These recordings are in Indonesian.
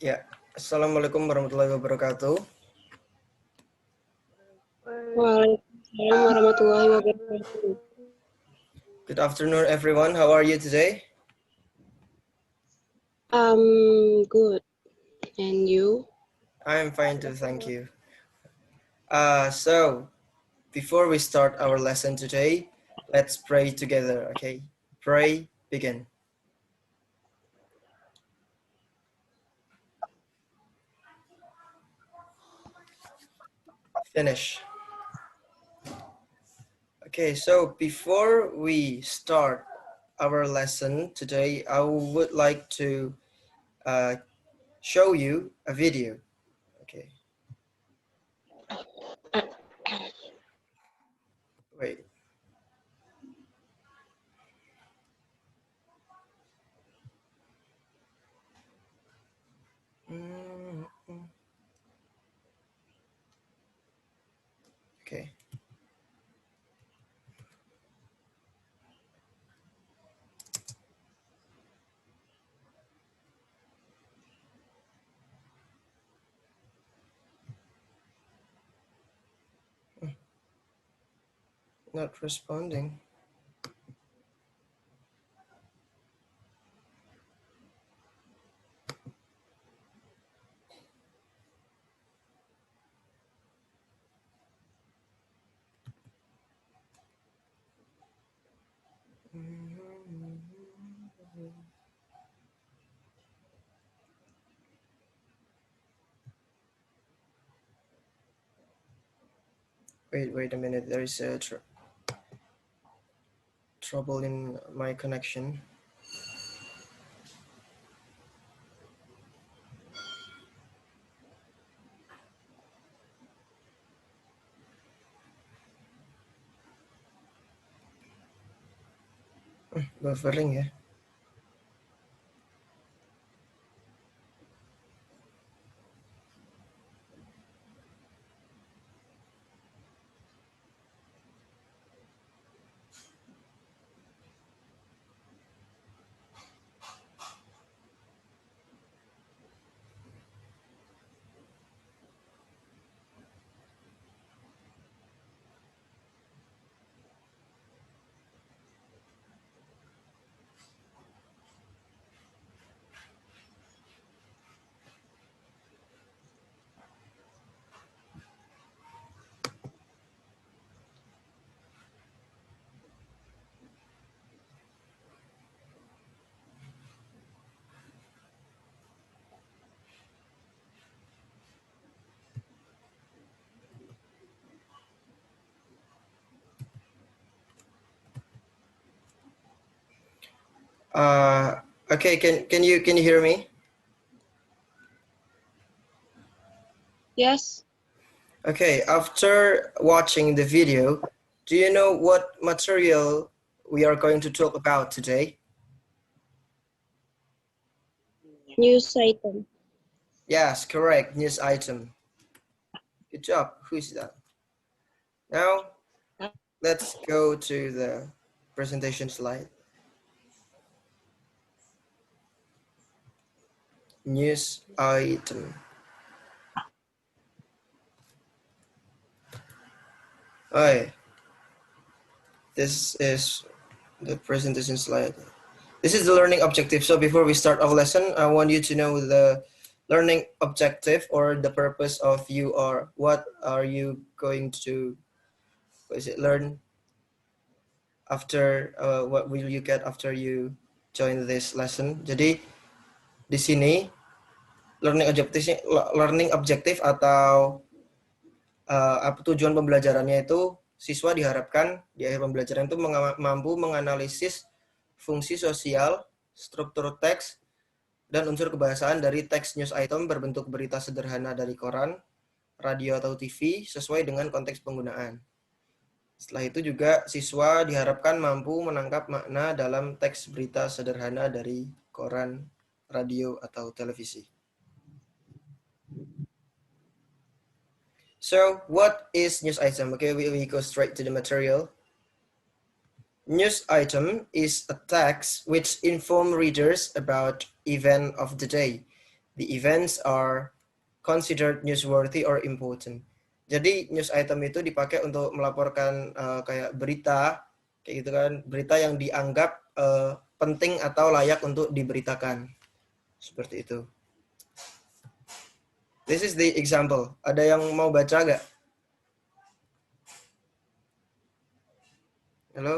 Ya, Assalamualaikum warahmatullahi wabarakatuh. Waalaikumsalam warahmatullahi wabarakatuh. Good afternoon, everyone. How are you today? Good. And you? I'm fine too, thank you. So, before we start our lesson today, let's pray together, okay? Pray, begin. Finish. Okay, so before we start our lesson today, I would like to show you a video, okay? Wait. Okay. Not responding. Wait a minute. There is a trouble in my connection. Buffering ya. Okay, can you hear me? Yes. Okay, after watching the video, do you know what material we are going to talk about today? News item. Yes, correct, news item. Good job. Who is that? Now, let's go to the presentation slide. News item. Hi, this is the presentation slide. This is the learning objective. So before we start our lesson, I want you to know the learning objective or the purpose of you or what are you going to learn after what will you get after you join this lesson. Jadi di sini learning objective atau tujuan pembelajarannya itu siswa diharapkan di akhir pembelajaran itu mampu menganalisis fungsi sosial, struktur teks, dan unsur kebahasaan dari teks news item berbentuk berita sederhana dari koran, radio atau TV sesuai dengan konteks penggunaan. Setelah itu juga siswa diharapkan mampu menangkap makna dalam teks berita sederhana dari koran, radio, atau televisi. So, what is news item? Okay, we go straight to the material. News item is a text which inform readers about event of the day. The events are considered newsworthy or important. Jadi news item itu dipakai untuk melaporkan kayak berita, kayak gitu kan, berita yang dianggap penting atau layak untuk diberitakan. Seperti itu. This is the example. Ada yang mau baca nggak? Halo?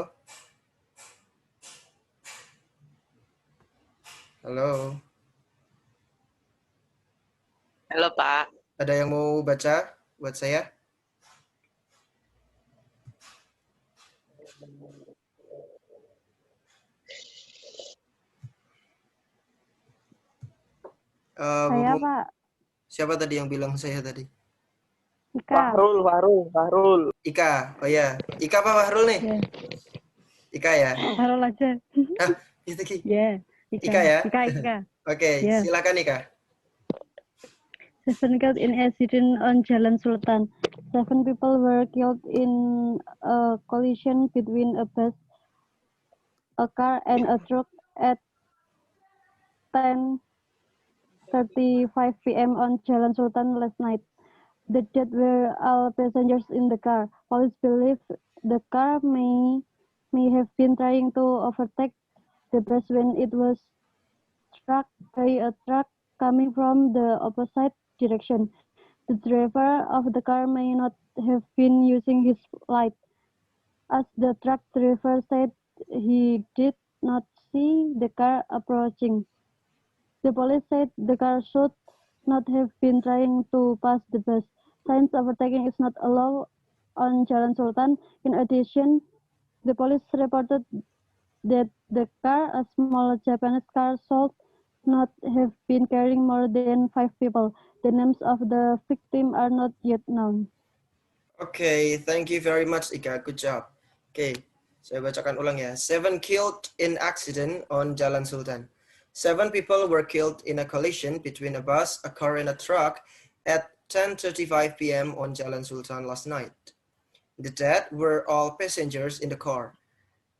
Halo? Halo, Pak. Ada yang mau baca buat saya? Saya, Pak. Siapa tadi yang bilang saya tadi? Ika. Fahrul. Ika. Oh ya, Ika apa Fahrul nih? Yeah. Ika ya? Fahrul aja. Itu Ki. Yeah. Ika ya? Ika. Oke, Yeah. silakan Ika. 7 killed in accident on Jalan Sultan. 7 people were killed in a collision between a bus, a car, and a truck at 10:35 p.m. on Jalan Sultan last night. The dead were all passengers in the car. Police believe the car may have been trying to overtake the bus when it was struck by a truck coming from the opposite direction. The driver of the car may not have been using his light, as the truck driver said he did not see the car approaching. The police said the car should not have been trying to pass the bus. Signs overtaking is not allowed on Jalan Sultan. In addition, the police reported that the car, a small Japanese car, should not have been carrying more than 5 people. The names of the victims are not yet known. Okay, thank you very much Ika. Good job. Okay, saya bacakan ulang ya. 7 killed in accident on Jalan Sultan. 7 people were killed in a collision between a bus, a car, and a truck at 10:35 p.m. on Jalan Sultan last night. The dead were all passengers in the car.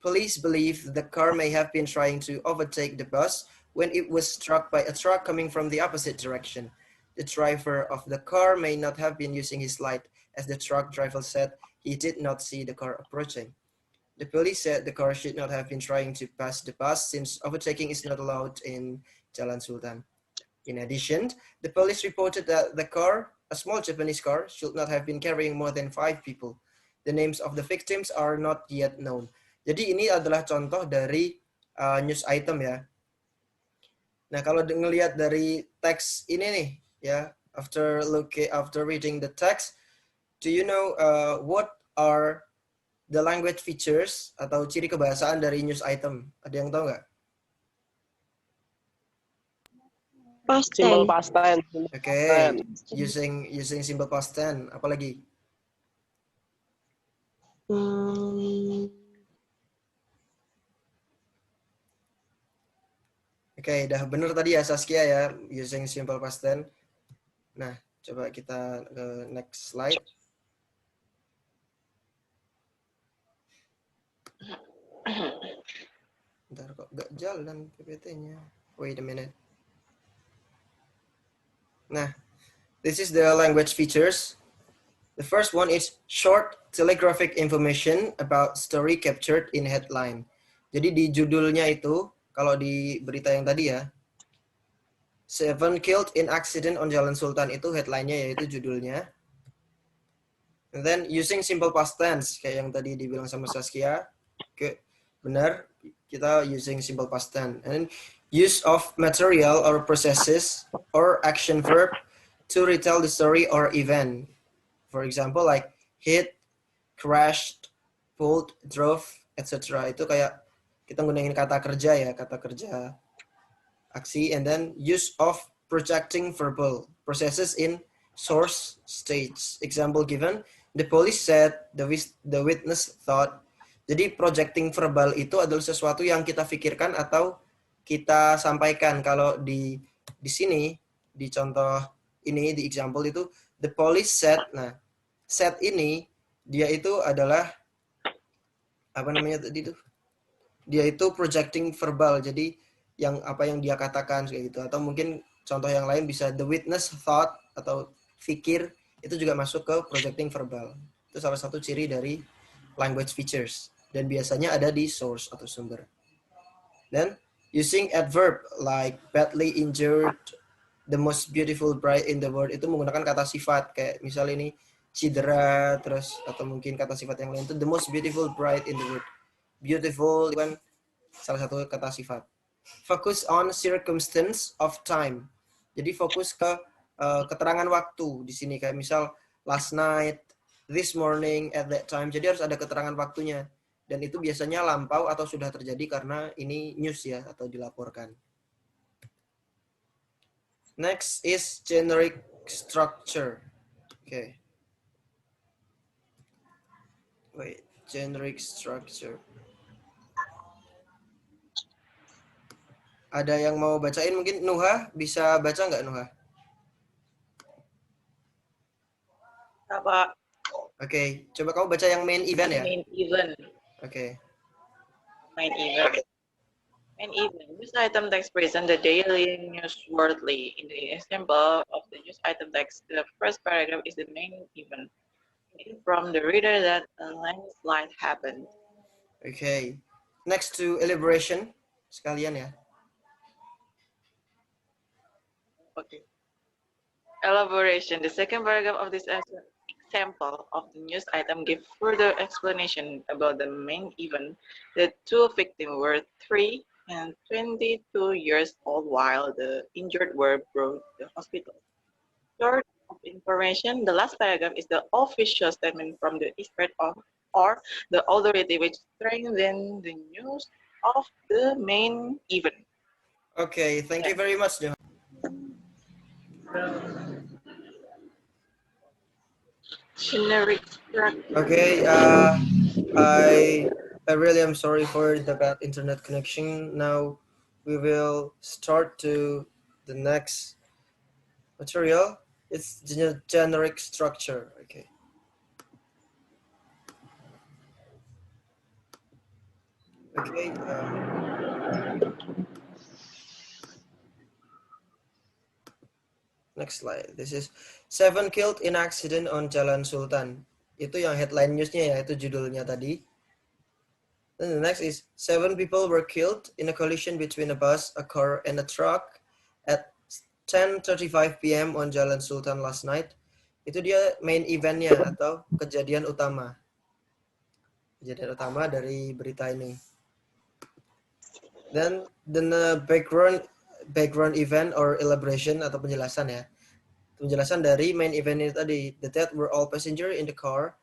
Police believe the car may have been trying to overtake the bus when it was struck by a truck coming from the opposite direction. The driver of the car may not have been using his light, as the truck driver said he did not see the car approaching. The police said the car should not have been trying to pass the bus since overtaking is not allowed in Jalan Sultan. In addition, the police reported that the car, a small Japanese car, should not have been carrying more than 5 people. The names of the victims are not yet known. Jadi ini adalah contoh dari news item ya. Nah, kalau ngelihat dari teks ini nih ya, after reading the text, do you know what are the language features atau ciri kebahasaan dari news item? Ada yang tahu nggak? Past Simple tense. past tense. Okay, using simple past tense. Apa lagi? Oke, udah bener tadi ya Saskia ya, using simple past tense. Nah, coba kita ke next slide. Bentar kok gak jalan PPT-nya. Wait a minute. Nah, this is the language features. The first one is short telegraphic information about story captured in headline. Jadi di judulnya itu, kalau di berita yang tadi ya, 7 killed in accident on Jalan Sultan itu headline-nya yaitu judulnya. And then using simple past tense, kayak yang tadi dibilang sama Saskia. Oke, benar, kita using simple past tense. And use of material or processes or action verb to retell the story or event. For example, like hit, crashed, pulled, drove, etc. Itu kayak kita gunain kata kerja ya, kata kerja aksi. And then use of projecting verbal processes in source stage. Example given, the police said the witness thought. Jadi projecting verbal itu adalah sesuatu yang kita pikirkan atau kita sampaikan. Kalau di sini, di contoh ini, di example itu, the police said. Nah, said ini, dia itu adalah, apa namanya tadi itu? Dia itu projecting verbal. Jadi, apa yang dia katakan, kayak gitu. Atau mungkin contoh yang lain bisa the witness thought atau fikir, itu juga masuk ke projecting verbal. Itu salah satu ciri dari language features dan biasanya ada di source atau sumber. Dan using adverb like badly injured, the most beautiful bride in the world, itu menggunakan kata sifat kayak misal ini cedera, terus atau mungkin kata sifat yang lain itu the most beautiful bride in the world. Beautiful itu kan salah satu kata sifat. Focus on circumstance of time. Jadi fokus ke keterangan waktu di sini kayak misal last night, this morning, at that time. Jadi harus ada keterangan waktunya. Dan itu biasanya lampau atau sudah terjadi karena ini news ya atau dilaporkan. Next is generic structure. Okay. Wait, generic structure. Ada yang mau bacain mungkin Nuha? Bisa baca nggak Nuha? Apa? Oke, coba kamu baca yang main event ya. Main event. Oke. Main event. Main event. News item text present the daily newsworthy. In the example of the news item text, the first paragraph is the main event. From the reader that a landslide happened. Oke. Next to elaboration sekalian ya. Okay. Elaboration. The second paragraph of this example of the news item gives further explanation about the main event. The two victims were 3 and 22 years old while the injured were brought to the hospital. Short of information, the last paragraph is the official statement from the expert or the authority which strengthens the news of the main event. Okay, thank you very much, Nuha. Generic structure. Okay, I really am sorry for the bad internet connection. Now we will start to the next material. It's generic structure. Okay. Okay. Next slide. This is 7 killed in accident on Jalan Sultan. Itu yang headline newsnya ya, itu judulnya tadi. Then the next is 7 people were killed in a collision between a bus, a car, and a truck at 10:35 p.m. on Jalan Sultan last night. Itu dia main eventnya atau kejadian utama. Kejadian utama dari berita ini. Then the background event or elaboration atau penjelasan ya. Penjelasan dari main event ini tadi. The death were all passengers in the car.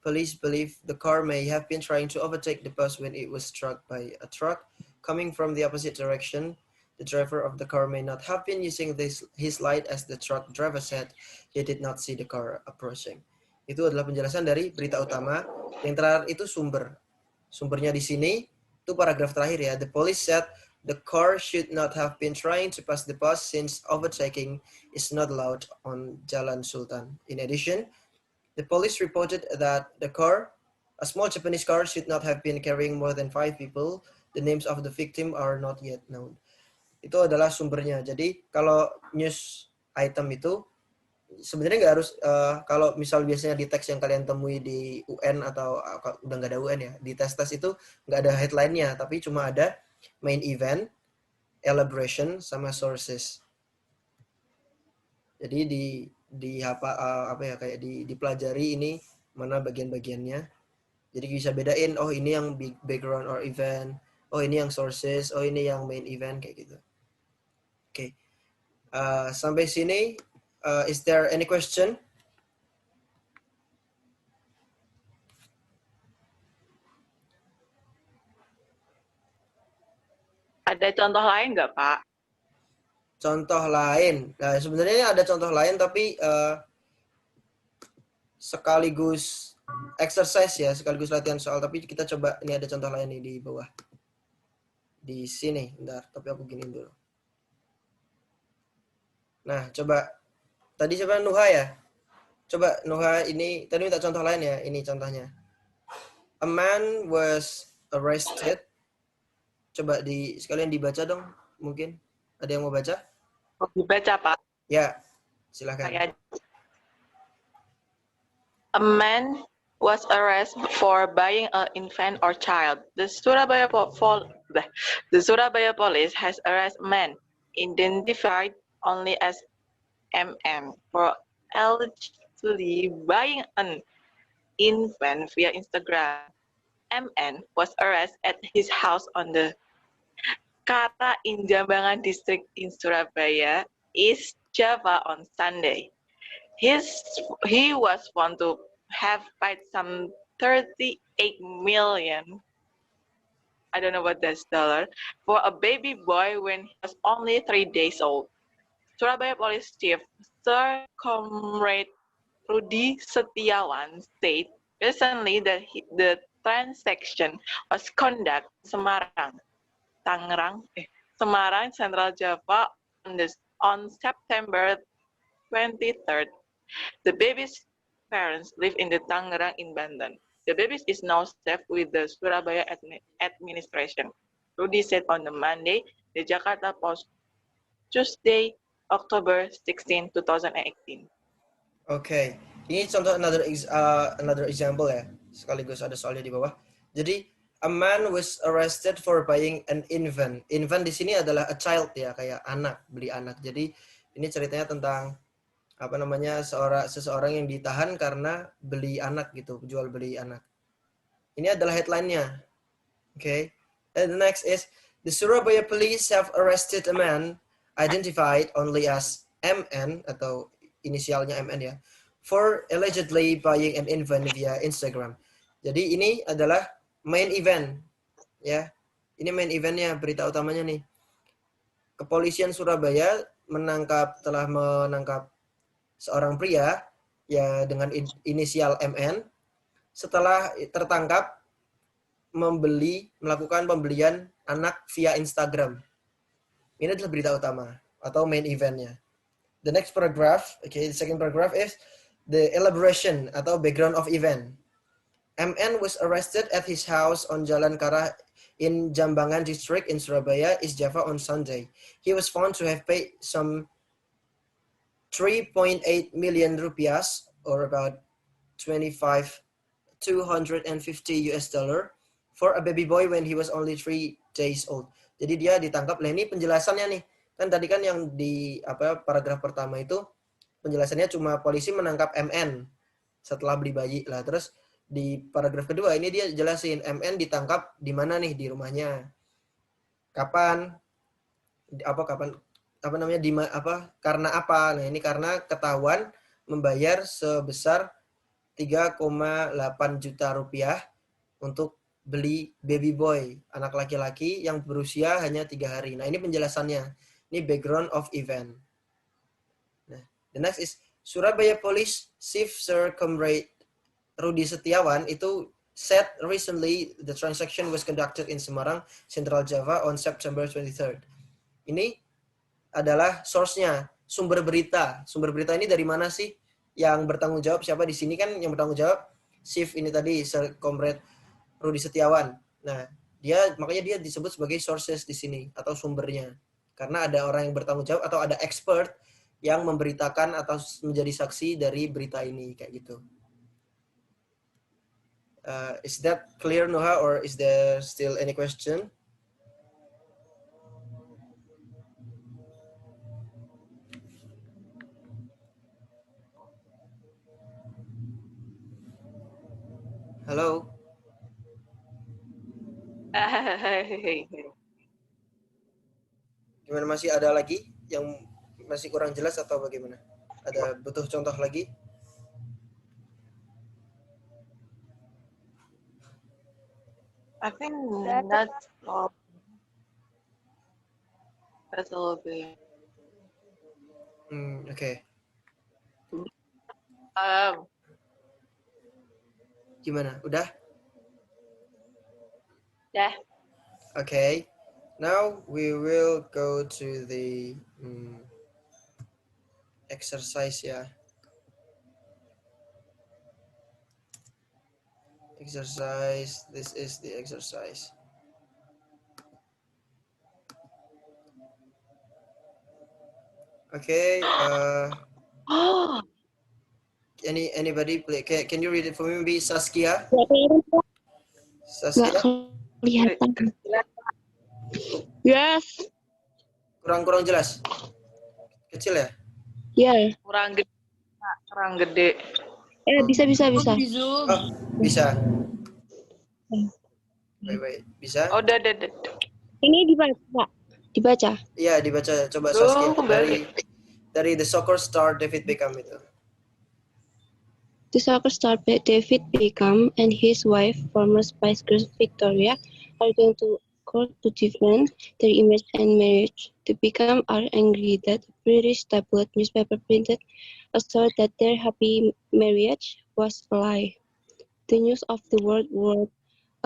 Police believe the car may have been trying to overtake the bus when it was struck by a truck coming from the opposite direction. The driver of the car may not have been using his light as the truck driver said he did not see the car approaching. Itu adalah penjelasan dari berita utama. Yang terakhir itu sumber. Sumbernya di sini, itu paragraf terakhir ya. The police said the car should not have been trying to pass the bus since overtaking is not allowed on Jalan Sultan. In addition, the police reported that the car, a small Japanese car, should not have been carrying more than 5 people. The names of the victim are not yet known. Itu adalah sumbernya. Jadi kalau news item itu sebenarnya nggak harus kalau misal biasanya di teks yang kalian temui di UN atau udah nggak ada UN ya, di tes-tes itu nggak ada headline-nya, tapi cuma ada main event, elaboration, sama sources. Jadi di apa ya kayak dipelajari ini mana bagian-bagiannya. Jadi bisa bedain, oh ini yang background or event, oh ini yang sources, oh ini yang main event kayak gitu. Oke. Sampai sini, is there any question? Ada contoh lain nggak, Pak? Contoh lain. Nah, sebenarnya ada contoh lain tapi sekaligus exercise ya, sekaligus latihan soal. Tapi kita coba, ini ada contoh lain nih di bawah. Di sini, bentar. Tapi aku giniin dulu. Nah, coba. Tadi siapa Nuha ya? Coba Nuha ini, tadi minta contoh lain ya. Ini contohnya. A man was arrested. Coba sekalian dibaca dong, mungkin. Ada yang mau baca? Dibaca, Pak. Ya, silakan. Saya. A man was arrested for buying an infant or child. The Surabaya police has arrested a man identified only as MM for allegedly buying an infant via Instagram. MN was arrested at his house on the Kara in Jambangan district in Surabaya, East Java on Sunday. He was found to have paid some 38 million, I don't know what that's dollar, for a baby boy when he was only 3 days old. Surabaya Police Chief Sir Comrade Rudy Setiawan said recently that the transaction was conducted in Semarang, Central Java on September 23rd. The baby's parents live in the Tangerang in Banten. The baby is now safe with the Surabaya administration. Rudy said on the Monday, the Jakarta Post, Tuesday, October 16, 2018. Oke, ini contoh another example ya. Sekaligus ada soalnya di bawah. Jadi a man was arrested for buying an infant. Infant di sini adalah a child ya, kayak anak, beli anak. Jadi ini ceritanya tentang apa namanya seseorang yang ditahan karena beli anak gitu, jual beli anak. Ini adalah headline-nya. Okay. And the next is the Surabaya police have arrested a man identified only as MN atau inisialnya MN ya, for allegedly buying an infant via Instagram. Jadi ini adalah main event ya. Ini main eventnya, berita utamanya nih. Kepolisian Surabaya telah menangkap seorang pria ya dengan inisial MN setelah tertangkap melakukan pembelian anak via Instagram. Ini adalah berita utama atau main eventnya. The next paragraph, okay, the second paragraph is the elaboration atau background of event. MN was arrested at his house on Jalan Kara in Jambangan district in Surabaya, East Java on Sunday. He was found to have paid some 3.8 million rupiahs or about 250 US dollar for a baby boy when he was only 3 days old. Jadi dia ditangkap. Nah ini penjelasannya nih. Kan tadi kan yang di paragraf pertama itu penjelasannya cuma polisi menangkap MN setelah beli bayi lah. Terus di paragraf kedua ini dia jelasin MN ditangkap di mana nih, di rumahnya. Kapan? Karena apa? Nah ini karena ketahuan membayar sebesar 3,8 juta rupiah untuk beli baby boy, anak laki-laki yang berusia hanya 3 hari. Nah, ini penjelasannya. Ini background of event. Nah, the next is Surabaya Police Chief Sir Comrade Rudy Setiawan itu said recently the transaction was conducted in Semarang, Central Java on September 23rd. Ini adalah source-nya, sumber berita. Sumber berita ini dari mana sih? Yang bertanggung jawab siapa di sini kan yang bertanggung jawab Chief ini tadi, Sir Comrade Rudy Setiawan. Nah, makanya dia disebut sebagai sources di sini atau sumbernya. Karena ada orang yang bertanggung jawab atau ada expert yang memberitakan atau menjadi saksi dari berita ini kayak gitu. Is that clear, Noha, or is there still any question? Halo. Gimana, masih ada lagi yang masih kurang jelas atau bagaimana? Ada butuh contoh lagi? I think that's all. That's a little bit. Okay. Gimana? Udah? Yeah. Okay. Now we will go to the exercise ya. Exercise. This is the exercise. Okay. Oh, Anybody play? Can you read it for me? Maybe Saskia. nggak Saskia. kelihatan. Yes. Kurang jelas. Kecil ya? Ya. Kurang gede, Kak. Kurang gede. Bisa. Oh, bisa. Baik. Bisa? Oh, udah. Ini dibaca. Iya, dibaca. Coba Tuh, Saskia. kembali. Dari The Soccer Star David Beckham itu. The soccer star David Beckham and his wife, former Spice Girls Victoria, are going to court to defend their image and marriage. The Beckham are angry that a British tabloid newspaper printed a story that their happy marriage was a lie. The News of the World wrote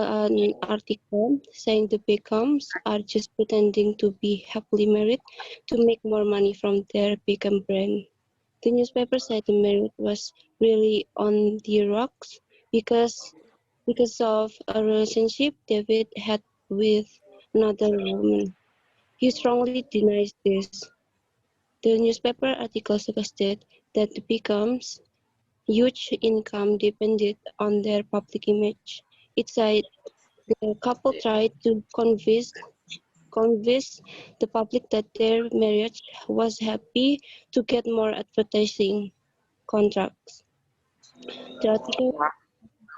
an article saying the Beckhams are just pretending to be happily married to make more money from their Beckham brand. The newspaper said the marriage was really on the rocks because of a relationship David had with another woman. He strongly denies this. The newspaper article suggested that the Beckhams' huge income depended on their public image. It said the couple tried to convince the public that their marriage was happy to get more advertising contracts. The article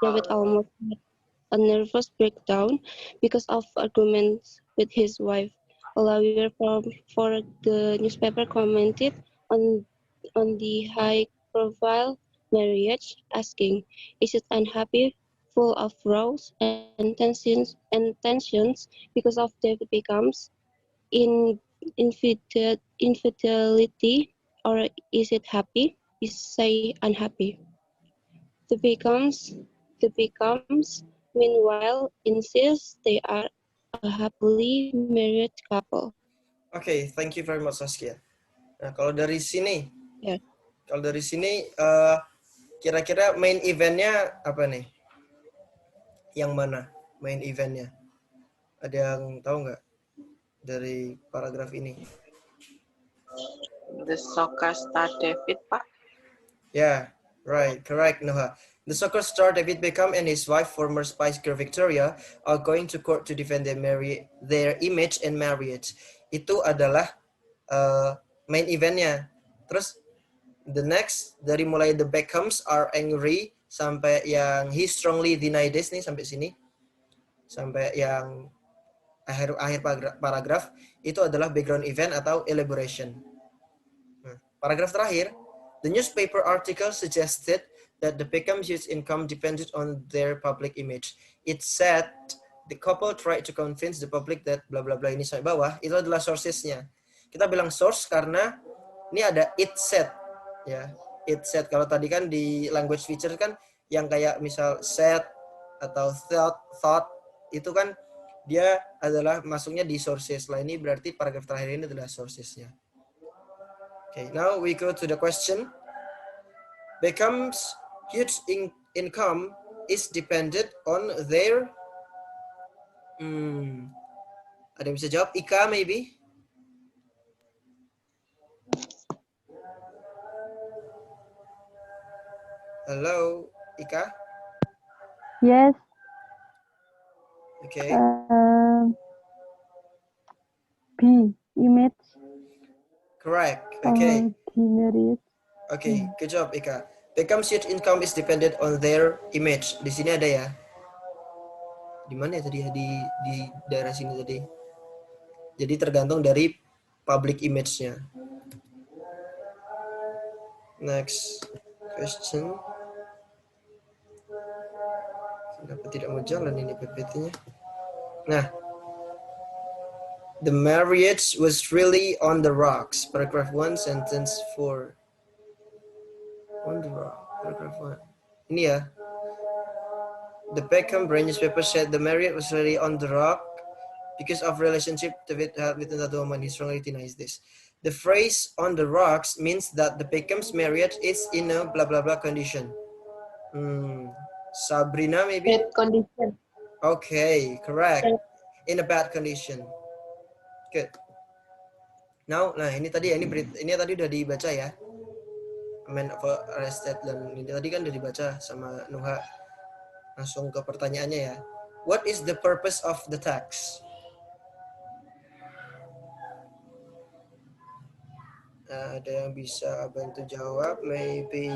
David almost had a nervous breakdown because of arguments with his wife. A lawyer for the newspaper commented on the high-profile marriage, asking, "Is it unhappy, full of rows and tensions because of David Beckham's in infidelity, or is it happy?" We say unhappy. The Beckham's, meanwhile, insist they are a happily married couple. Oke, thank you very much Saskia. Nah, kalau dari sini, Ya. Kira-kira main eventnya apa nih? Yang mana main eventnya? Ada yang tahu nggak dari paragraf ini? The soccer star David, Pak. Yeah, right, correct, Noah. The soccer star David Beckham and his wife, former Spice Girl Victoria, are going to court to defend their image and marriage. Itu adalah main eventnya. Terus the next, dari mulai the Beckhams are angry sampai yang he strongly deny this nih sampai sini, sampai yang akhir paragraf itu adalah background event atau elaboration. Paragraf terakhir, the newspaper article suggested that the Beckham's huge income depended on their public image. It said the couple tried to convince the public that bla bla bla, ini sampai bawah, itu adalah sources-nya. Kita bilang source karena ini ada it said, ya. It said, kalau tadi kan di language feature kan yang kayak misal said atau thought itu kan dia adalah masuknya di sources. Lah ini berarti paragraf terakhir ini adalah sources-nya. Okay, now we go to the question. Beckham's huge income is dependent on their... Ada yang bisa jawab? Ika, maybe? Hello, Ika? Yes. Okay. B, image. Correct. Okay. The marriage. Okay, good job, Ika. Beckham's huge income is dependent on their image. Di sini ada ya. Di mana ya tadi ya? Di daerah sini tadi. Jadi tergantung dari public image-nya. Next question. Kenapa tidak mau jalan ini PPT-nya? Nah, the marriage was really on the rocks. Paragraph 1, sentence 4. On the rock. Paragraph 1. Ini ya. The Beckham brand newspaper said the marriage was really on the rock because of relationship David had with another woman. He strongly denies this. The phrase "on the rocks" means that the Beckham's marriage is in a blah blah blah condition. Sabrina, maybe? Bad condition. Okay, correct. In a bad condition. Good. Now, nah ini tadi udah dibaca ya. Man of arrested dan ini tadi kan udah dibaca sama Nuha. Langsung ke pertanyaannya ya. What is the purpose of the text? Nah, ada yang bisa bantu jawab? Maybe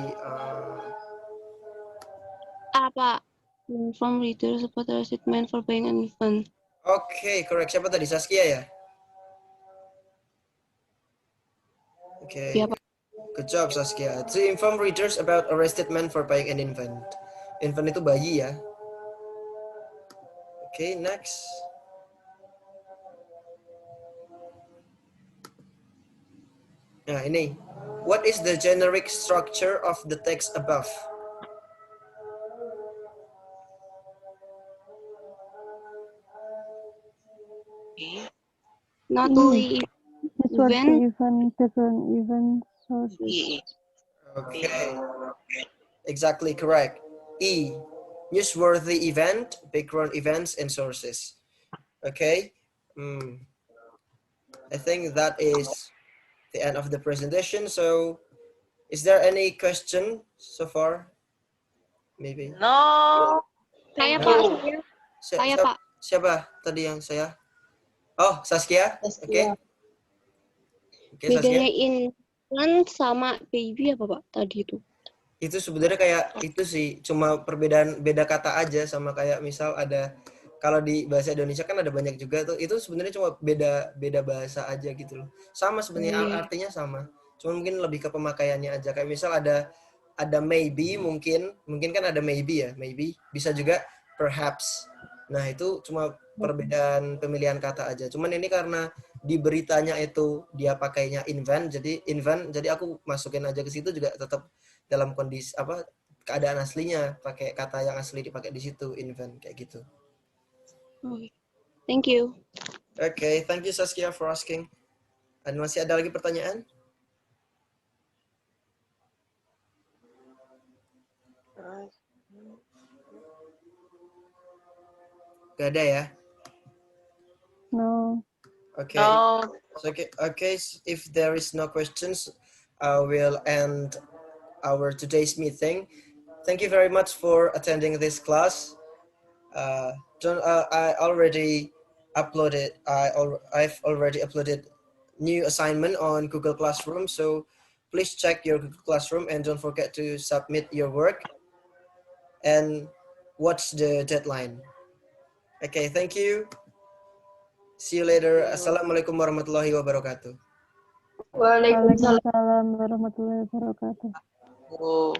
Apa? Inform readers about the statement for buying an event. okay, correct. Siapa tadi? Saskia ya? Okay. Iya, Pak. Good job, Saskia. To inform readers about arrested man for buying an infant. Infant itu bayi ya. Okay, next. Nah, ini. What is the generic structure of the text above? E. Not only Newsworthy event, event, background event, sources. E. Okay. Exactly correct. E. Newsworthy event, background events, and sources. Okay. I think that is the end of the presentation. So, is there any question so far? Maybe. No. saya Thank Pak, you. saya Pak. Siapa tadi yang saya? Oh, Saskia. Oke. Oke, Bedanya Saskia. infant sama baby apa Pak tadi itu? Itu sebenarnya kayak itu sih, cuma beda kata aja sama kayak misal ada kalau di bahasa Indonesia kan ada banyak juga tuh. Itu sebenarnya cuma beda bahasa aja gitu loh. Sama sebenarnya artinya sama. Cuma mungkin lebih ke pemakaiannya aja. Kayak misal ada maybe mungkin kan ada maybe ya, maybe bisa juga perhaps. Nah, itu cuma perbedaan pemilihan kata aja. Cuman ini karena di beritanya itu dia pakainya invent, jadi aku masukin aja ke situ juga tetap dalam kondisi keadaan aslinya pakai kata yang asli dipakai di situ invent kayak gitu. Thank you. Okay, thank you Saskia for asking. Dan masih ada lagi pertanyaan? Gak ada ya? No. Okay. No. So, okay, if there is no questions, we'll end our today's meeting. Thank you very much for attending this class. I already uploaded. I've already uploaded new assignment on Google Classroom. So please check your Google Classroom and don't forget to submit your work and watch the deadline. Okay, thank you. See you later. Assalamualaikum warahmatullahi wabarakatuh. Waalaikumsalam warahmatullahi wabarakatuh. Oh.